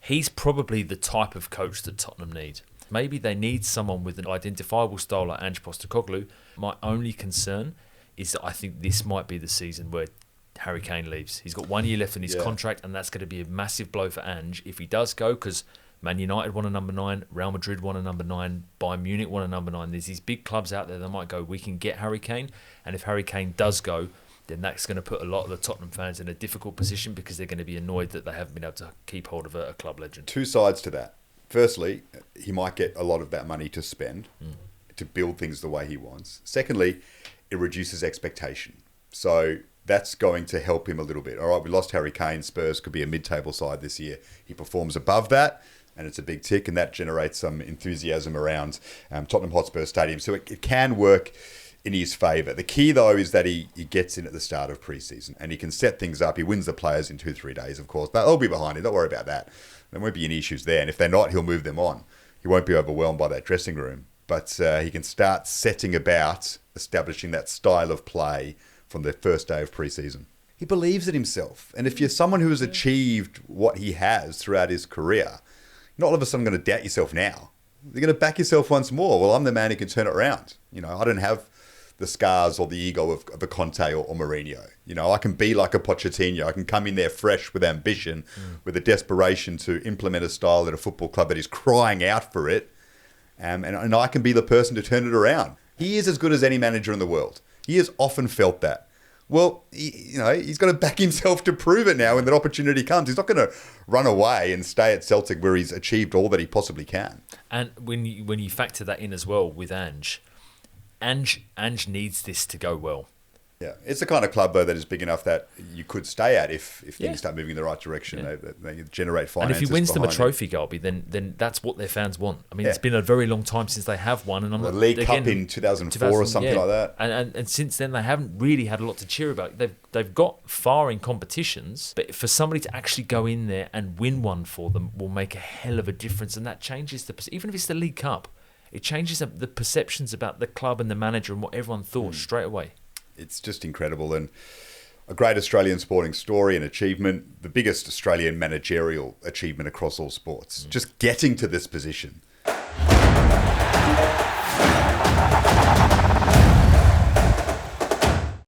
He's probably the type of coach that Tottenham need. Maybe they need someone with an identifiable style like Ange Postecoglou. My only concern is that I think this might be the season where Harry Kane leaves. He's got 1 year left in his contract, and that's going to be a massive blow for Ange if he does go, because Man United won a number 9, Real Madrid won a number 9, Bayern Munich won a number 9. There's these big clubs out there that might go, we can get Harry Kane. And if Harry Kane does go, then that's going to put a lot of the Tottenham fans in a difficult position because they're going to be annoyed that they haven't been able to keep hold of a club legend. Two sides to that. Firstly, he might get a lot of that money to spend to build things the way he wants. Secondly, it reduces expectation. So that's going to help him a little bit. All right, we lost Harry Kane. Spurs could be a mid-table side this year. He performs above that, and it's a big tick, and that generates some enthusiasm around Tottenham Hotspur Stadium. So it can work in his favour. The key, though, is that he gets in at the start of pre-season, and he can set things up. He wins the players in 2-3 days, of course. They'll be behind him. Don't worry about that. There won't be any issues there. And if they're not, he'll move them on. He won't be overwhelmed by that dressing room. But he can start setting about establishing that style of play from the first day of pre-season. He believes in himself. And if you're someone who has achieved what he has throughout his career, you're not all of a sudden going to doubt yourself now. You're going to back yourself once more. Well, I'm the man who can turn it around. You know, I don't have the scars or the ego of a Conte or Mourinho. You know, I can be like a Pochettino. I can come in there fresh with ambition, with a desperation to implement a style at a football club that is crying out for it. And I can be the person to turn it around. He is as good as any manager in the world. He has often felt that. Well, he's got to back himself to prove it now when that opportunity comes. He's not going to run away and stay at Celtic where he's achieved all that he possibly can. And when you factor that in as well with Ange Ange needs this to go well. Yeah, it's the kind of club, though, that is big enough that you could stay at if things start moving in the right direction. Yeah. They generate finances. And if he wins them a trophy, Garby, then that's what their fans want. I mean, it's been a very long time since they have won. And the League Cup in 2004 or something like that. And since then, they haven't really had a lot to cheer about. They've got far in competitions, but for somebody to actually go in there and win one for them will make a hell of a difference. And that changes even if it's the League Cup, it changes the perceptions about the club and the manager and what everyone thought straight away. It's just incredible, and a great Australian sporting story and achievement, the biggest Australian managerial achievement across all sports. Just getting to this position.